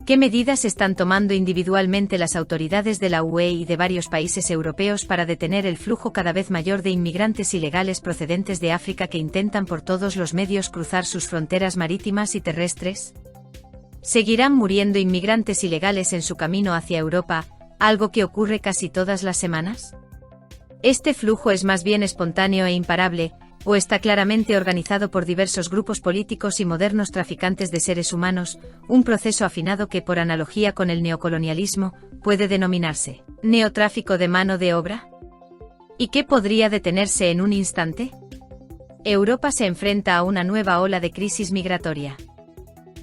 ¿Qué medidas están tomando individualmente las autoridades de la UE y de varios países europeos para detener el flujo cada vez mayor de inmigrantes ilegales procedentes de África que intentan por todos los medios cruzar sus fronteras marítimas y terrestres? ¿Seguirán muriendo inmigrantes ilegales en su camino hacia Europa, algo que ocurre casi todas las semanas? ¿Este flujo es más bien espontáneo e imparable, o está claramente organizado por diversos grupos políticos y modernos traficantes de seres humanos, un proceso afinado que, por analogía con el neocolonialismo, puede denominarse neotráfico de mano de obra? ¿Y qué podría detenerse en un instante? Europa se enfrenta a una nueva ola de crisis migratoria.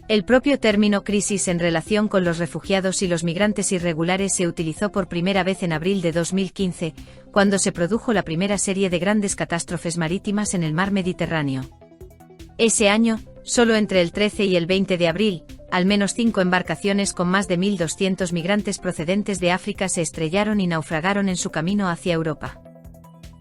El propio término crisis en relación con los refugiados y los migrantes irregulares se utilizó por primera vez en abril de 2015, cuando se produjo la primera serie de grandes catástrofes marítimas en el mar Mediterráneo. Ese año, solo entre el 13 y el 20 de abril, al menos 5 embarcaciones con más de 1.200 migrantes procedentes de África se estrellaron y naufragaron en su camino hacia Europa.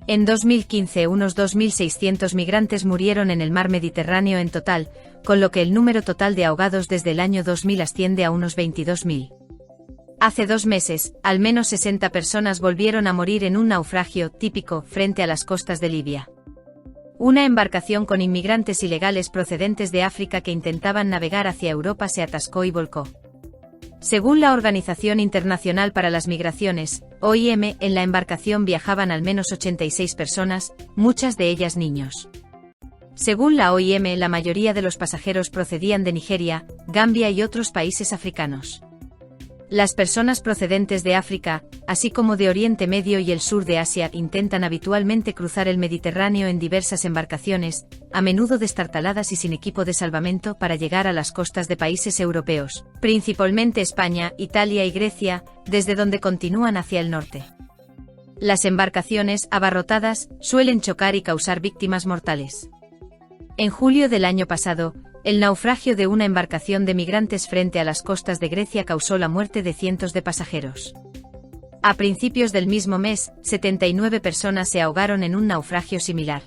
En 2015 unos 2.600 migrantes murieron en el mar Mediterráneo en total, con lo que el número total de ahogados desde el año 2000 asciende a unos 22.000. Hace 2 meses, al menos 60 personas volvieron a morir en un naufragio típico frente a las costas de Libia. Una embarcación con inmigrantes ilegales procedentes de África que intentaban navegar hacia Europa se atascó y volcó. Según la Organización Internacional para las Migraciones, OIM, en la embarcación viajaban al menos 86 personas, muchas de ellas niños. Según la OIM, la mayoría de los pasajeros procedían de Nigeria, Gambia y otros países africanos. Las personas procedentes de África, así como de Oriente Medio y el sur de Asia, intentan habitualmente cruzar el Mediterráneo en diversas embarcaciones, a menudo destartaladas y sin equipo de salvamento para llegar a las costas de países europeos, principalmente España, Italia y Grecia, desde donde continúan hacia el norte. Las embarcaciones, abarrotadas, suelen chocar y causar víctimas mortales. En julio del año pasado, el naufragio de una embarcación de migrantes frente a las costas de Grecia causó la muerte de cientos de pasajeros. A principios del mismo mes, 79 personas se ahogaron en un naufragio similar.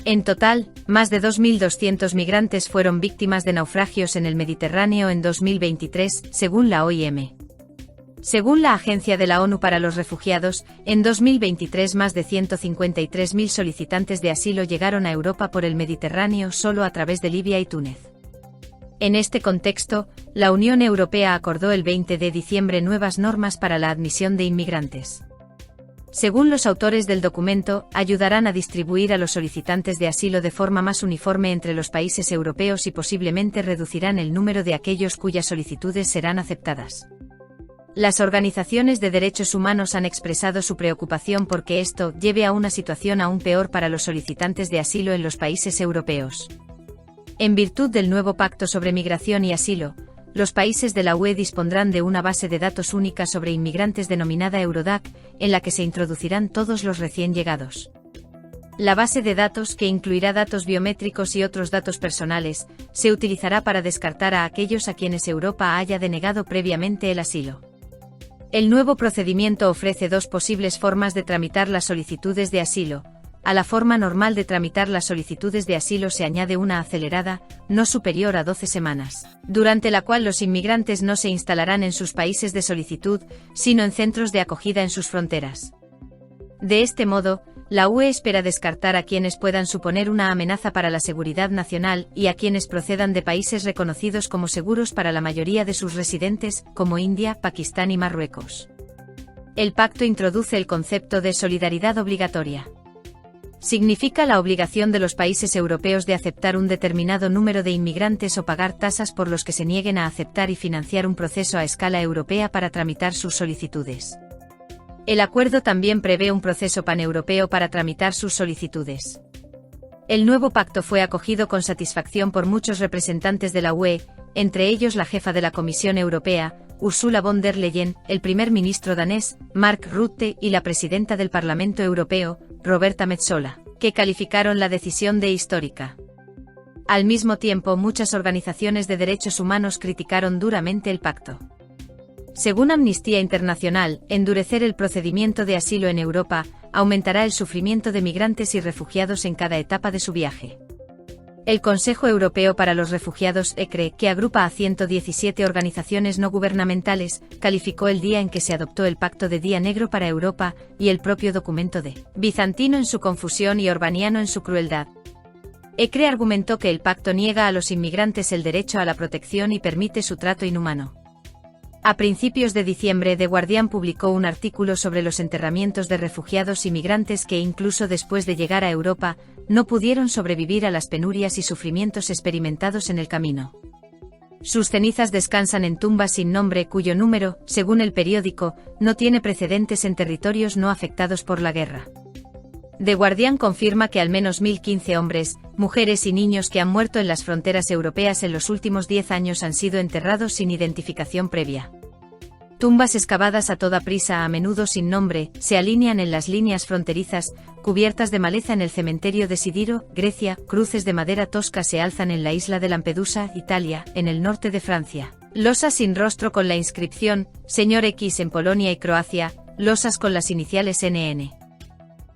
En total, más de 2.200 migrantes fueron víctimas de naufragios en el Mediterráneo en 2023, según la OIM. Según la Agencia de la ONU para los Refugiados, en 2023 más de 153.000 solicitantes de asilo llegaron a Europa por el Mediterráneo solo a través de Libia y Túnez. En este contexto, la Unión Europea acordó el 20 de diciembre nuevas normas para la admisión de inmigrantes. Según los autores del documento, ayudarán a distribuir a los solicitantes de asilo de forma más uniforme entre los países europeos y posiblemente reducirán el número de aquellos cuyas solicitudes serán aceptadas. Las organizaciones de derechos humanos han expresado su preocupación por que esto lleve a una situación aún peor para los solicitantes de asilo en los países europeos. En virtud del nuevo Pacto sobre Migración y Asilo, los países de la UE dispondrán de una base de datos única sobre inmigrantes denominada Eurodac, en la que se introducirán todos los recién llegados. La base de datos, que incluirá datos biométricos y otros datos personales, se utilizará para descartar a aquellos a quienes Europa haya denegado previamente el asilo. El nuevo procedimiento ofrece 2 posibles formas de tramitar las solicitudes de asilo. A la forma normal de tramitar las solicitudes de asilo se añade una acelerada, no superior a 12 semanas, durante la cual los inmigrantes no se instalarán en sus países de solicitud, sino en centros de acogida en sus fronteras. De este modo, la UE espera descartar a quienes puedan suponer una amenaza para la seguridad nacional y a quienes procedan de países reconocidos como seguros para la mayoría de sus residentes, como India, Pakistán y Marruecos. El pacto introduce el concepto de solidaridad obligatoria. Significa la obligación de los países europeos de aceptar un determinado número de inmigrantes o pagar tasas por los que se nieguen a aceptar y financiar un proceso a escala europea para tramitar sus solicitudes. El acuerdo también prevé un proceso paneuropeo para tramitar sus solicitudes. El nuevo pacto fue acogido con satisfacción por muchos representantes de la UE, entre ellos la jefa de la Comisión Europea, Ursula von der Leyen, el primer ministro danés, Mark Rutte, y la presidenta del Parlamento Europeo, Roberta Metsola, que calificaron la decisión de histórica. Al mismo tiempo, muchas organizaciones de derechos humanos criticaron duramente el pacto. Según Amnistía Internacional, endurecer el procedimiento de asilo en Europa aumentará el sufrimiento de migrantes y refugiados en cada etapa de su viaje. El Consejo Europeo para los Refugiados (ECRE), que agrupa a 117 organizaciones no gubernamentales, calificó el día en que se adoptó el Pacto de Día Negro para Europa, y el propio documento de bizantino en su confusión y orbaniano en su crueldad. ECRE argumentó que el pacto niega a los inmigrantes el derecho a la protección y permite su trato inhumano. A principios de diciembre, The Guardian publicó un artículo sobre los enterramientos de refugiados y migrantes que, incluso después de llegar a Europa, no pudieron sobrevivir a las penurias y sufrimientos experimentados en el camino. Sus cenizas descansan en tumbas sin nombre cuyo número, según el periódico, no tiene precedentes en territorios no afectados por la guerra. The Guardian confirma que al menos 1.015 hombres, mujeres y niños que han muerto en las fronteras europeas en los últimos 10 años han sido enterrados sin identificación previa. Tumbas excavadas a toda prisa, a menudo sin nombre, se alinean en las líneas fronterizas, cubiertas de maleza en el cementerio de Sidiro, Grecia. Cruces de madera tosca se alzan en la isla de Lampedusa, Italia, en el norte de Francia. Losas sin rostro con la inscripción Señor X en Polonia y Croacia, losas con las iniciales NN.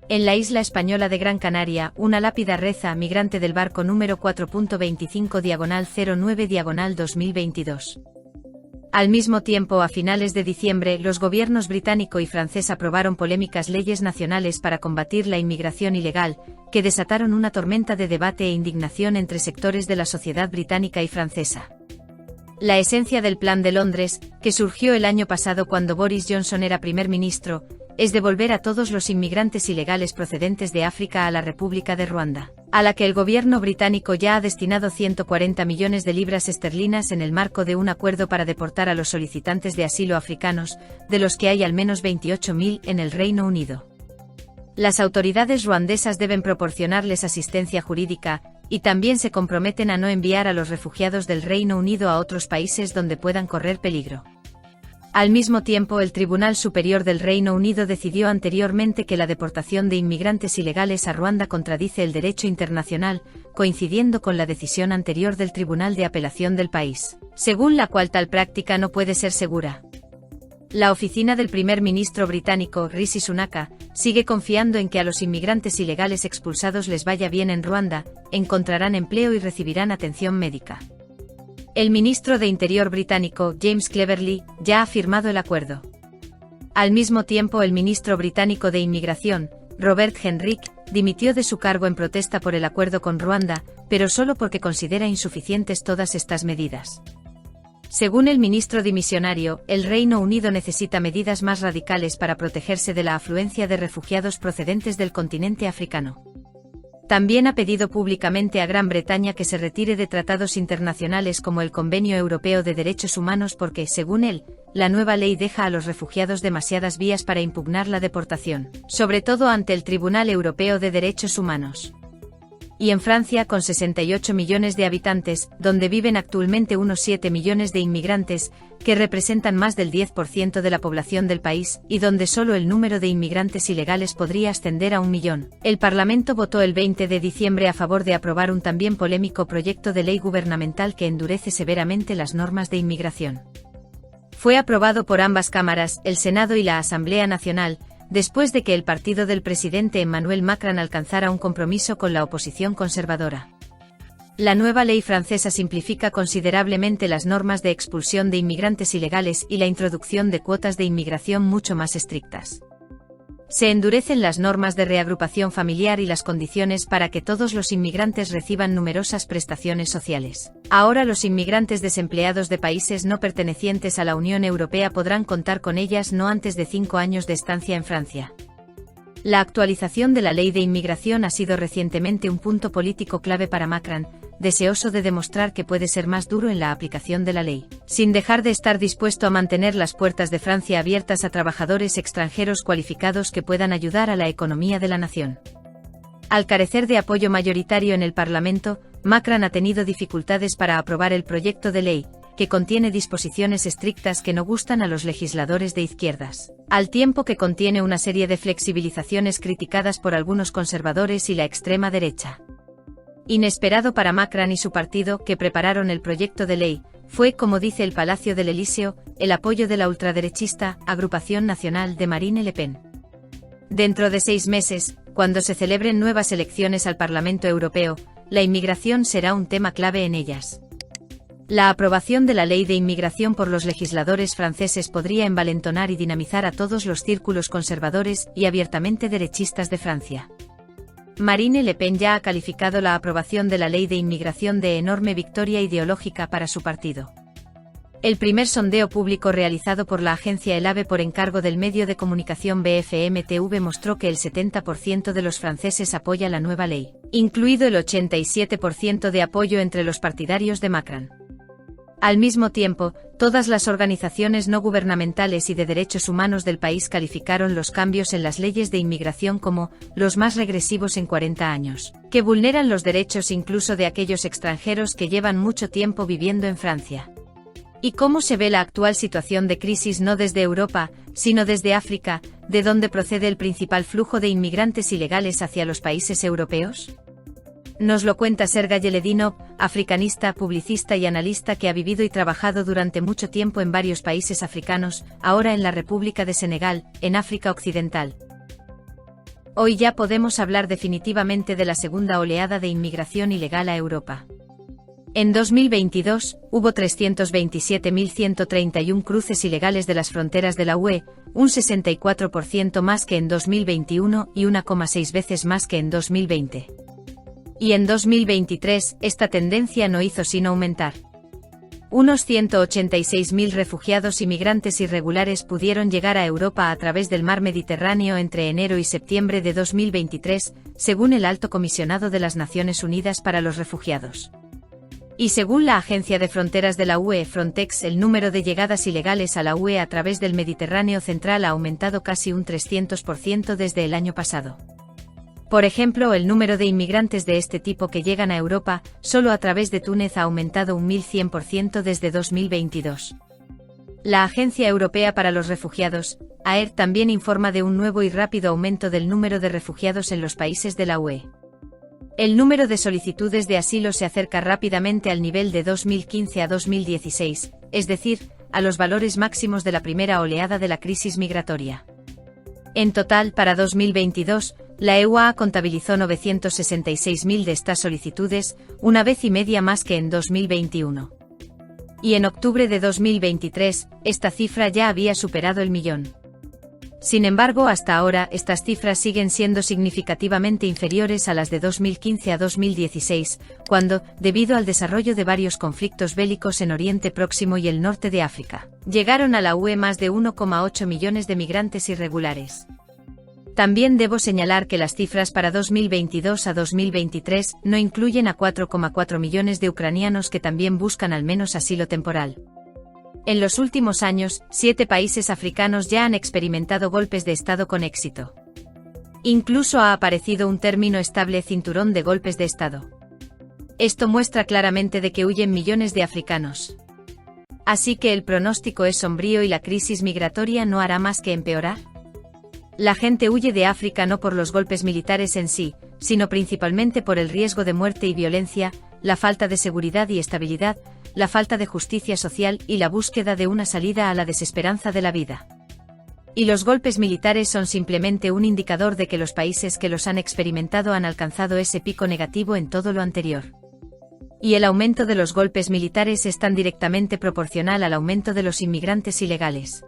En la isla española de Gran Canaria, una lápida reza: migrante del barco número 4.25/09/2022. Al mismo tiempo, a finales de diciembre, los gobiernos británico y francés aprobaron polémicas leyes nacionales para combatir la inmigración ilegal, que desataron una tormenta de debate e indignación entre sectores de la sociedad británica y francesa. La esencia del Plan de Londres, que surgió el año pasado cuando Boris Johnson era primer ministro, es devolver a todos los inmigrantes ilegales procedentes de África a la República de Ruanda, a la que el gobierno británico ya ha destinado 140 millones de libras esterlinas en el marco de un acuerdo para deportar a los solicitantes de asilo africanos, de los que hay al menos 28.000 en el Reino Unido. Las autoridades ruandesas deben proporcionarles asistencia jurídica, y también se comprometen a no enviar a los refugiados del Reino Unido a otros países donde puedan correr peligro. Al mismo tiempo, el Tribunal Superior del Reino Unido decidió anteriormente que la deportación de inmigrantes ilegales a Ruanda contradice el derecho internacional, coincidiendo con la decisión anterior del Tribunal de Apelación del país, según la cual tal práctica no puede ser segura. La oficina del primer ministro británico, Rishi Sunak, sigue confiando en que a los inmigrantes ilegales expulsados les vaya bien en Ruanda, encontrarán empleo y recibirán atención médica. El ministro de Interior británico, James Cleverly, ya ha firmado el acuerdo. Al mismo tiempo, el ministro británico de Inmigración, Robert Henrique, dimitió de su cargo en protesta por el acuerdo con Ruanda, pero solo porque considera insuficientes todas estas medidas. Según el ministro dimisionario, el Reino Unido necesita medidas más radicales para protegerse de la afluencia de refugiados procedentes del continente africano. También ha pedido públicamente a Gran Bretaña que se retire de tratados internacionales como el Convenio Europeo de Derechos Humanos porque, según él, la nueva ley deja a los refugiados demasiadas vías para impugnar la deportación, sobre todo ante el Tribunal Europeo de Derechos Humanos. Y en Francia, con 68 millones de habitantes, donde viven actualmente unos 7 millones de inmigrantes, que representan más del 10% de la población del país, y donde solo el número de inmigrantes ilegales podría ascender a 1 millón, el Parlamento votó el 20 de diciembre a favor de aprobar un también polémico proyecto de ley gubernamental que endurece severamente las normas de inmigración. Fue aprobado por ambas cámaras, el Senado y la Asamblea Nacional, después de que el partido del presidente Emmanuel Macron alcanzara un compromiso con la oposición conservadora. La nueva ley francesa simplifica considerablemente las normas de expulsión de inmigrantes ilegales y la introducción de cuotas de inmigración mucho más estrictas. Se endurecen las normas de reagrupación familiar y las condiciones para que todos los inmigrantes reciban numerosas prestaciones sociales. Ahora los inmigrantes desempleados de países no pertenecientes a la Unión Europea podrán contar con ellas no antes de 5 años de estancia en Francia. La actualización de la ley de inmigración ha sido recientemente un punto político clave para Macron, deseoso de demostrar que puede ser más duro en la aplicación de la ley, sin dejar de estar dispuesto a mantener las puertas de Francia abiertas a trabajadores extranjeros cualificados que puedan ayudar a la economía de la nación. Al carecer de apoyo mayoritario en el Parlamento, Macron ha tenido dificultades para aprobar el proyecto de ley, que contiene disposiciones estrictas que no gustan a los legisladores de izquierdas, al tiempo que contiene una serie de flexibilizaciones criticadas por algunos conservadores y la extrema derecha. Inesperado para Macron y su partido, que prepararon el proyecto de ley, fue, como dice el Palacio del Elíseo, el apoyo de la ultraderechista Agrupación Nacional de Marine Le Pen. Dentro de 6 meses, cuando se celebren nuevas elecciones al Parlamento Europeo, la inmigración será un tema clave en ellas. La aprobación de la ley de inmigración por los legisladores franceses podría envalentonar y dinamizar a todos los círculos conservadores y abiertamente derechistas de Francia. Marine Le Pen ya ha calificado la aprobación de la ley de inmigración de enorme victoria ideológica para su partido. El primer sondeo público realizado por la agencia ELAVE por encargo del medio de comunicación BFM TV mostró que el 70% de los franceses apoya la nueva ley, incluido el 87% de apoyo entre los partidarios de Macron. Al mismo tiempo, todas las organizaciones no gubernamentales y de derechos humanos del país calificaron los cambios en las leyes de inmigración como los más regresivos en 40 años, que vulneran los derechos incluso de aquellos extranjeros que llevan mucho tiempo viviendo en Francia. ¿Y cómo se ve la actual situación de crisis no desde Europa, sino desde África, de donde procede el principal flujo de inmigrantes ilegales hacia los países europeos? Nos lo cuenta Serge Yeledinov, africanista, publicista y analista que ha vivido y trabajado durante mucho tiempo en varios países africanos, ahora en la República de Senegal, en África Occidental. Hoy ya podemos hablar definitivamente de la segunda oleada de inmigración ilegal a Europa. En 2022, hubo 327.131 cruces ilegales de las fronteras de la UE, un 64% más que en 2021 y 1,6 veces más que en 2020. Y en 2023, esta tendencia no hizo sino aumentar. Unos 186.000 refugiados y migrantes irregulares pudieron llegar a Europa a través del mar Mediterráneo entre enero y septiembre de 2023, según el Alto Comisionado de las Naciones Unidas para los Refugiados. Y según la Agencia de Fronteras de la UE, Frontex, el número de llegadas ilegales a la UE a través del Mediterráneo central ha aumentado casi un 300% desde el año pasado. Por ejemplo, el número de inmigrantes de este tipo que llegan a Europa, solo a través de Túnez ha aumentado un 1100% desde 2022. La Agencia Europea para los Refugiados, AER, también informa de un nuevo y rápido aumento del número de refugiados en los países de la UE. El número de solicitudes de asilo se acerca rápidamente al nivel de 2015 a 2016, es decir, a los valores máximos de la primera oleada de la crisis migratoria. En total, para 2022, la EUA contabilizó 966.000 de estas solicitudes, una vez y media más que en 2021. Y en octubre de 2023, esta cifra ya había superado el millón. Sin embargo, hasta ahora, estas cifras siguen siendo significativamente inferiores a las de 2015 a 2016, cuando, debido al desarrollo de varios conflictos bélicos en Oriente Próximo y el norte de África, llegaron a la UE más de 1,8 millones de migrantes irregulares. También debo señalar que las cifras para 2022 a 2023 no incluyen a 4,4 millones de ucranianos que también buscan al menos asilo temporal. En los últimos años, 7 países africanos ya han experimentado golpes de Estado con éxito. Incluso ha aparecido un término estable: cinturón de golpes de Estado. Esto muestra claramente de que huyen millones de africanos. Así que el pronóstico es sombrío y la crisis migratoria no hará más que empeorar. La gente huye de África no por los golpes militares en sí, sino principalmente por el riesgo de muerte y violencia, la falta de seguridad y estabilidad, la falta de justicia social y la búsqueda de una salida a la desesperanza de la vida. Y los golpes militares son simplemente un indicador de que los países que los han experimentado han alcanzado ese pico negativo en todo lo anterior. Y el aumento de los golpes militares es tan directamente proporcional al aumento de los inmigrantes ilegales.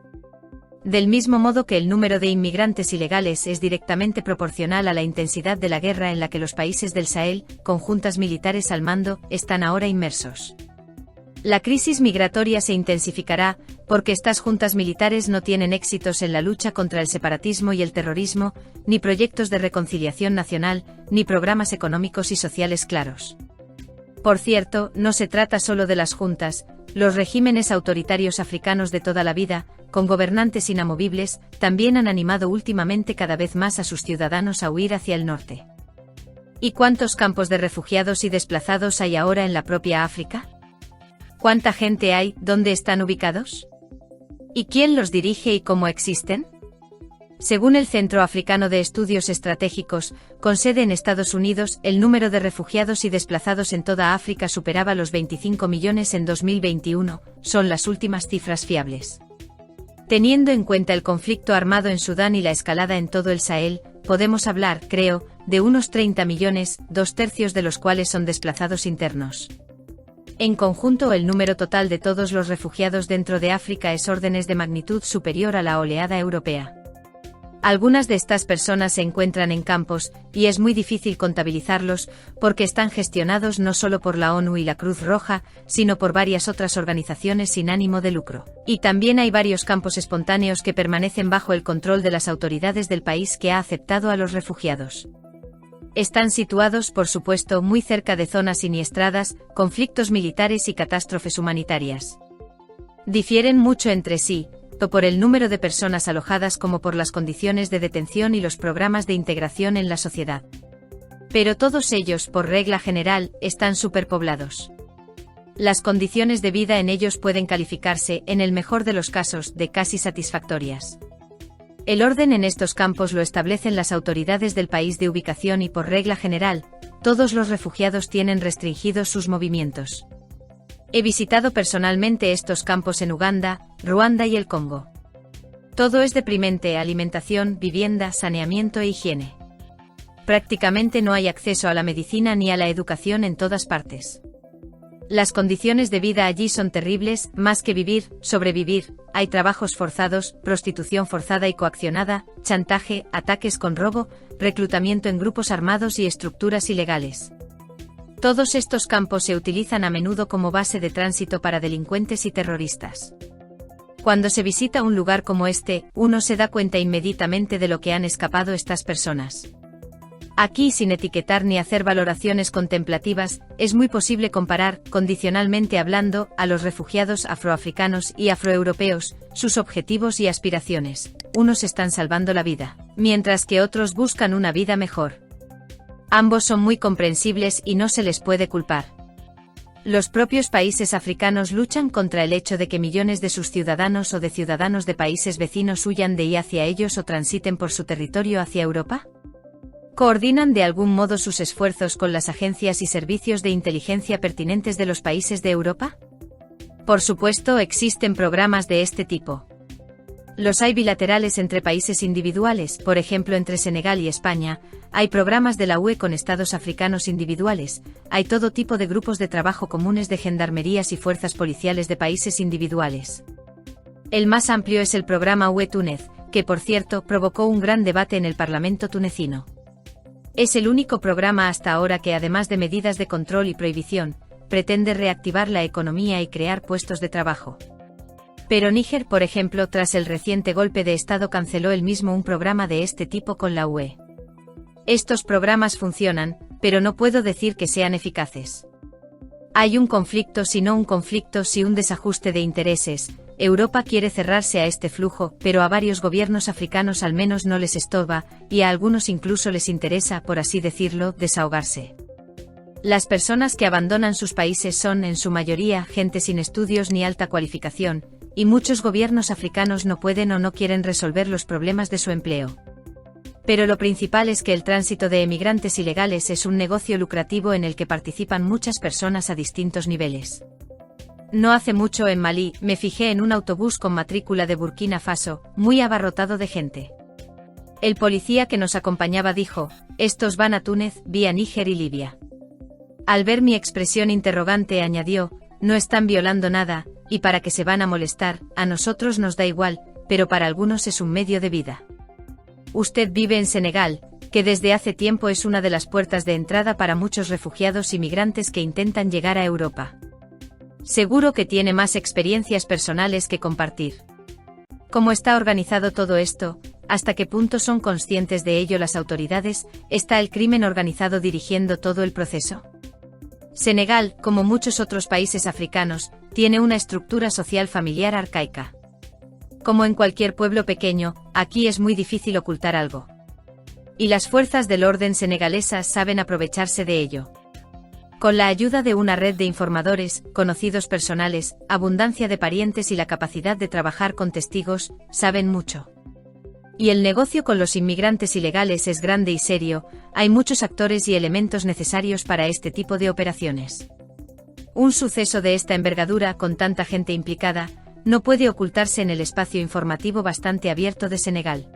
Del mismo modo que el número de inmigrantes ilegales es directamente proporcional a la intensidad de la guerra en la que los países del Sahel, con juntas militares al mando, están ahora inmersos. La crisis migratoria se intensificará, porque estas juntas militares no tienen éxitos en la lucha contra el separatismo y el terrorismo, ni proyectos de reconciliación nacional, ni programas económicos y sociales claros. Por cierto, no se trata solo de las juntas, los regímenes autoritarios africanos de toda la vida, con gobernantes inamovibles, también han animado últimamente cada vez más a sus ciudadanos a huir hacia el norte. ¿Y cuántos campos de refugiados y desplazados hay ahora en la propia África? ¿Cuánta gente hay? ¿Dónde están ubicados? ¿Y quién los dirige y cómo existen? Según el Centro Africano de Estudios Estratégicos, con sede en Estados Unidos, el número de refugiados y desplazados en toda África superaba los 25 millones en 2021, son las últimas cifras fiables. Teniendo en cuenta el conflicto armado en Sudán y la escalada en todo el Sahel, podemos hablar, creo, de unos 30 millones, 2/3 de los cuales son desplazados internos. En conjunto, el número total de todos los refugiados dentro de África es órdenes de magnitud superior a la oleada europea. Algunas de estas personas se encuentran en campos, y es muy difícil contabilizarlos, porque están gestionados no solo por la ONU y la Cruz Roja, sino por varias otras organizaciones sin ánimo de lucro. Y también hay varios campos espontáneos que permanecen bajo el control de las autoridades del país que ha aceptado a los refugiados. Están situados, por supuesto, muy cerca de zonas siniestradas, conflictos militares y catástrofes humanitarias. Difieren mucho entre sí, tanto por el número de personas alojadas como por las condiciones de detención y los programas de integración en la sociedad. Pero todos ellos, por regla general, están superpoblados. Las condiciones de vida en ellos pueden calificarse, en el mejor de los casos, de casi satisfactorias. El orden en estos campos lo establecen las autoridades del país de ubicación y por regla general, todos los refugiados tienen restringidos sus movimientos. He visitado personalmente estos campos en Uganda, Ruanda y el Congo. Todo es deprimente: alimentación, vivienda, saneamiento e higiene. Prácticamente no hay acceso a la medicina ni a la educación en todas partes. Las condiciones de vida allí son terribles, más que vivir, sobrevivir. Hay trabajos forzados, prostitución forzada y coaccionada, chantaje, ataques con robo, reclutamiento en grupos armados y estructuras ilegales. Todos estos campos se utilizan a menudo como base de tránsito para delincuentes y terroristas. Cuando se visita un lugar como este, uno se da cuenta inmediatamente de lo que han escapado estas personas. Aquí, sin etiquetar ni hacer valoraciones contemplativas, es muy posible comparar, condicionalmente hablando, a los refugiados afroafricanos y afroeuropeos, sus objetivos y aspiraciones. Unos están salvando la vida, mientras que otros buscan una vida mejor. Ambos son muy comprensibles y no se les puede culpar. Los propios países africanos luchan contra el hecho de que millones de sus ciudadanos o de ciudadanos de países vecinos huyan de y hacia ellos o transiten por su territorio hacia Europa. ¿Coordinan de algún modo sus esfuerzos con las agencias y servicios de inteligencia pertinentes de los países de Europa? Por supuesto, existen programas de este tipo. Los hay bilaterales entre países individuales, por ejemplo entre Senegal y España, hay programas de la UE con estados africanos individuales, hay todo tipo de grupos de trabajo comunes de gendarmerías y fuerzas policiales de países individuales. El más amplio es el programa UE-Túnez, que por cierto provocó un gran debate en el Parlamento tunecino. Es el único programa hasta ahora que, además de medidas de control y prohibición, pretende reactivar la economía y crear puestos de trabajo. Pero Níger, por ejemplo, tras el reciente golpe de Estado, canceló él mismo un programa de este tipo con la UE. Estos programas funcionan, pero no puedo decir que sean eficaces. Hay un conflicto, si no un conflicto, si un desajuste de intereses. Europa quiere cerrarse a este flujo, pero a varios gobiernos africanos al menos no les estorba, y a algunos incluso les interesa, por así decirlo, desahogarse. Las personas que abandonan sus países son, en su mayoría, gente sin estudios ni alta cualificación, y muchos gobiernos africanos no pueden o no quieren resolver los problemas de su empleo. Pero lo principal es que el tránsito de emigrantes ilegales es un negocio lucrativo en el que participan muchas personas a distintos niveles. No hace mucho en Malí, me fijé en un autobús con matrícula de Burkina Faso, muy abarrotado de gente. El policía que nos acompañaba dijo: «Estos van a Túnez, vía Níger y Libia». Al ver mi expresión interrogante añadió: «No están violando nada, y para qué se van a molestar, a nosotros nos da igual, pero para algunos es un medio de vida». Usted vive en Senegal, que desde hace tiempo es una de las puertas de entrada para muchos refugiados y migrantes que intentan llegar a Europa. Seguro que tiene más experiencias personales que compartir. ¿Cómo está organizado todo esto? ¿Hasta qué punto son conscientes de ello las autoridades? ¿Está el crimen organizado dirigiendo todo el proceso? Senegal, como muchos otros países africanos, tiene una estructura social familiar arcaica. Como en cualquier pueblo pequeño, aquí es muy difícil ocultar algo. Y las fuerzas del orden senegalesas saben aprovecharse de ello. Con la ayuda de una red de informadores, conocidos personales, abundancia de parientes y la capacidad de trabajar con testigos, saben mucho. Y el negocio con los inmigrantes ilegales es grande y serio, hay muchos actores y elementos necesarios para este tipo de operaciones. Un suceso de esta envergadura, con tanta gente implicada, no puede ocultarse en el espacio informativo bastante abierto de Senegal.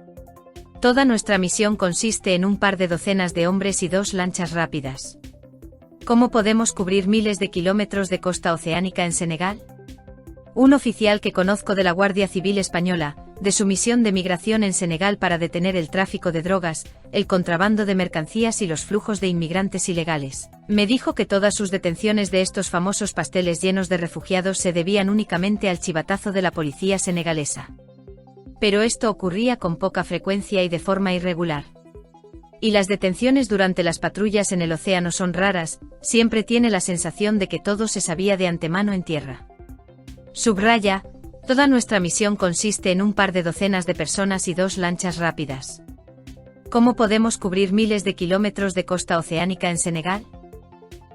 Toda nuestra misión consiste en un par de docenas de hombres y 2 lanchas rápidas. ¿Cómo podemos cubrir miles de kilómetros de costa oceánica en Senegal? Un oficial que conozco de la Guardia Civil Española, de su misión de migración en Senegal para detener el tráfico de drogas, el contrabando de mercancías y los flujos de inmigrantes ilegales, me dijo que todas sus detenciones de estos famosos pasteles llenos de refugiados se debían únicamente al chivatazo de la policía senegalesa. Pero esto ocurría con poca frecuencia y de forma irregular. Y las detenciones durante las patrullas en el océano son raras, siempre tiene la sensación de que todo se sabía de antemano en tierra. Subraya, toda nuestra misión consiste en un par de docenas de personas y 2 lanchas rápidas. ¿Cómo podemos cubrir miles de kilómetros de costa oceánica en Senegal?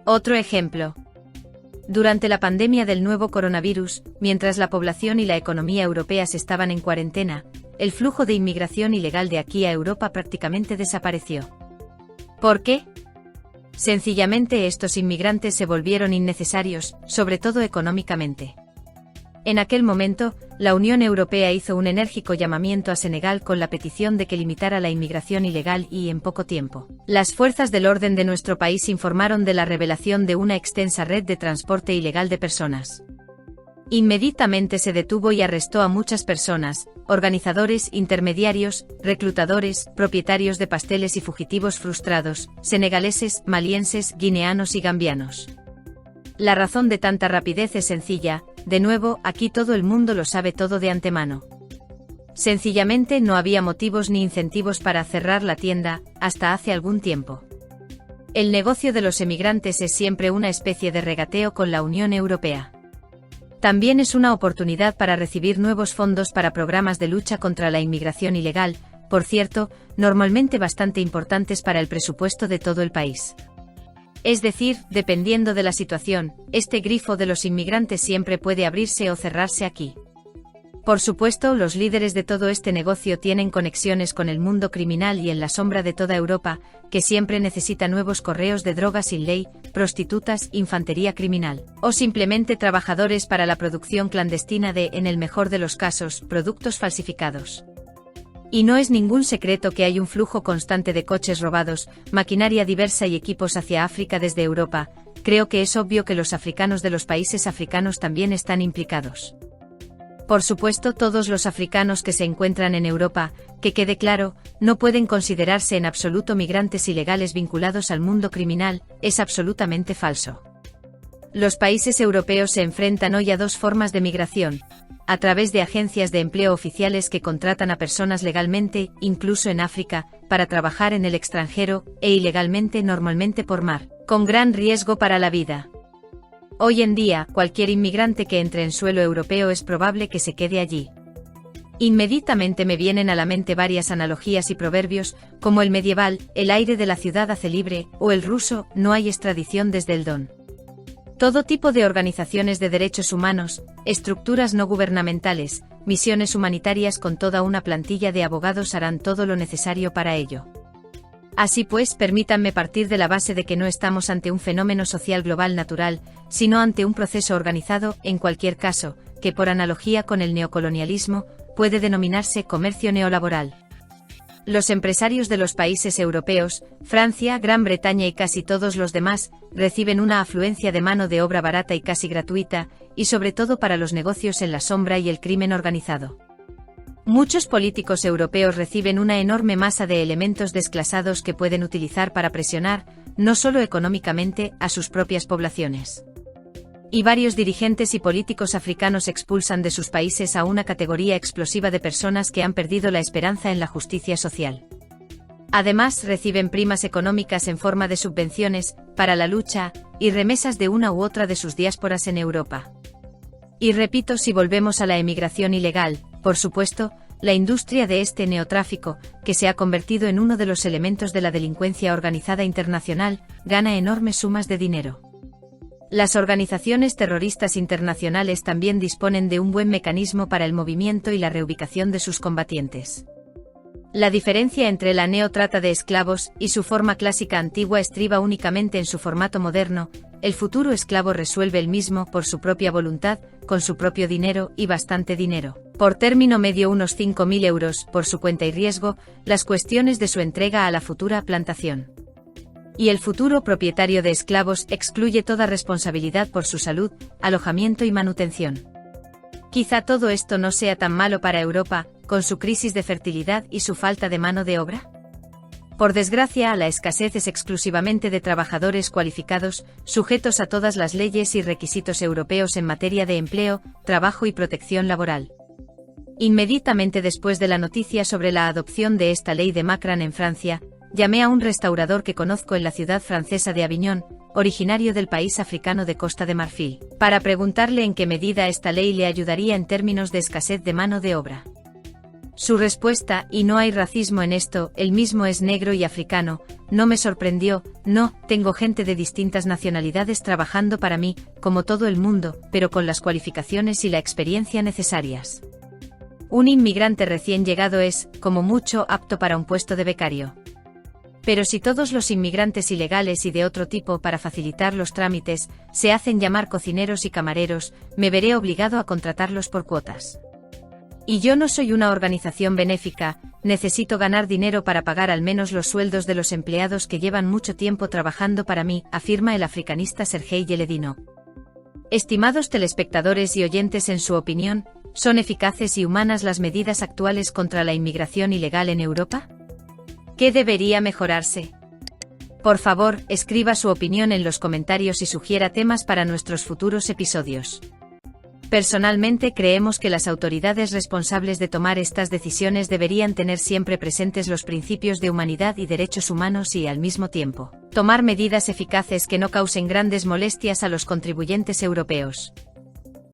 Otro ejemplo. Durante la pandemia del nuevo coronavirus, mientras la población y la economía europeas estaban en cuarentena, el flujo de inmigración ilegal de aquí a Europa prácticamente desapareció. ¿Por qué? Sencillamente estos inmigrantes se volvieron innecesarios, sobre todo económicamente. En aquel momento, la Unión Europea hizo un enérgico llamamiento a Senegal con la petición de que limitara la inmigración ilegal y, en poco tiempo, las fuerzas del orden de nuestro país informaron de la revelación de una extensa red de transporte ilegal de personas. Inmediatamente se detuvo y arrestó a muchas personas, organizadores, intermediarios, reclutadores, propietarios de pasteles y fugitivos frustrados, senegaleses, malienses, guineanos y gambianos. La razón de tanta rapidez es sencilla, de nuevo, aquí todo el mundo lo sabe todo de antemano. Sencillamente no había motivos ni incentivos para cerrar la tienda, hasta hace algún tiempo. El negocio de los emigrantes es siempre una especie de regateo con la Unión Europea. También es una oportunidad para recibir nuevos fondos para programas de lucha contra la inmigración ilegal, por cierto, normalmente bastante importantes para el presupuesto de todo el país. Es decir, dependiendo de la situación, este grifo de los inmigrantes siempre puede abrirse o cerrarse aquí. Por supuesto, los líderes de todo este negocio tienen conexiones con el mundo criminal y en la sombra de toda Europa, que siempre necesita nuevos correos de drogas sin ley, prostitutas, infantería criminal, o simplemente trabajadores para la producción clandestina de, en el mejor de los casos, productos falsificados. Y no es ningún secreto que hay un flujo constante de coches robados, maquinaria diversa y equipos hacia África desde Europa. Creo que es obvio que los africanos de los países africanos también están implicados. Por supuesto, todos los africanos que se encuentran en Europa, que quede claro, no pueden considerarse en absoluto migrantes ilegales vinculados al mundo criminal, es absolutamente falso. Los países europeos se enfrentan hoy a 2 formas de migración, a través de agencias de empleo oficiales que contratan a personas legalmente, incluso en África, para trabajar en el extranjero, e ilegalmente normalmente por mar, con gran riesgo para la vida. Hoy en día, cualquier inmigrante que entre en suelo europeo es probable que se quede allí. Inmediatamente me vienen a la mente varias analogías y proverbios, como el medieval, el aire de la ciudad hace libre, o el ruso, no hay extradición desde el Don. Todo tipo de organizaciones de derechos humanos, estructuras no gubernamentales, misiones humanitarias con toda una plantilla de abogados harán todo lo necesario para ello. Así pues, permítanme partir de la base de que no estamos ante un fenómeno social global natural, sino ante un proceso organizado, en cualquier caso, que por analogía con el neocolonialismo, puede denominarse comercio neolaboral. Los empresarios de los países europeos, Francia, Gran Bretaña y casi todos los demás, reciben una afluencia de mano de obra barata y casi gratuita, y sobre todo para los negocios en la sombra y el crimen organizado. Muchos políticos europeos reciben una enorme masa de elementos desclasados que pueden utilizar para presionar, no solo económicamente, a sus propias poblaciones. Y varios dirigentes y políticos africanos expulsan de sus países a una categoría explosiva de personas que han perdido la esperanza en la justicia social. Además, reciben primas económicas en forma de subvenciones, para la lucha, y remesas de una u otra de sus diásporas en Europa. Y repito, si volvemos a la emigración ilegal, por supuesto, la industria de este neotráfico, que se ha convertido en uno de los elementos de la delincuencia organizada internacional, gana enormes sumas de dinero. Las organizaciones terroristas internacionales también disponen de un buen mecanismo para el movimiento y la reubicación de sus combatientes. La diferencia entre la neotrata de esclavos y su forma clásica antigua estriba únicamente en su formato moderno. El futuro esclavo resuelve el mismo por su propia voluntad, con su propio dinero y bastante dinero. Por término medio unos 5.000 euros por su cuenta y riesgo, las cuestiones de su entrega a la futura plantación. Y el futuro propietario de esclavos excluye toda responsabilidad por su salud, alojamiento y manutención. Quizá todo esto no sea tan malo para Europa, con su crisis de fertilidad y su falta de mano de obra. Por desgracia, la escasez es exclusivamente de trabajadores cualificados, sujetos a todas las leyes y requisitos europeos en materia de empleo, trabajo y protección laboral. Inmediatamente después de la noticia sobre la adopción de esta ley de Macron en Francia, llamé a un restaurador que conozco en la ciudad francesa de Aviñón, originario del país africano de Costa de Marfil, para preguntarle en qué medida esta ley le ayudaría en términos de escasez de mano de obra. Su respuesta, y no hay racismo en esto, él mismo es negro y africano, no me sorprendió. No, tengo gente de distintas nacionalidades trabajando para mí, como todo el mundo, pero con las cualificaciones y la experiencia necesarias. Un inmigrante recién llegado es, como mucho, apto para un puesto de becario. Pero si todos los inmigrantes ilegales y de otro tipo para facilitar los trámites, se hacen llamar cocineros y camareros, me veré obligado a contratarlos por cuotas. Y yo no soy una organización benéfica, necesito ganar dinero para pagar al menos los sueldos de los empleados que llevan mucho tiempo trabajando para mí, afirma el africanista Sergei Yeledino. Estimados telespectadores y oyentes, en su opinión, ¿son eficaces y humanas las medidas actuales contra la inmigración ilegal en Europa? ¿Qué debería mejorarse? Por favor, escriba su opinión en los comentarios y sugiera temas para nuestros futuros episodios. Personalmente creemos que las autoridades responsables de tomar estas decisiones deberían tener siempre presentes los principios de humanidad y derechos humanos y, al mismo tiempo, tomar medidas eficaces que no causen grandes molestias a los contribuyentes europeos.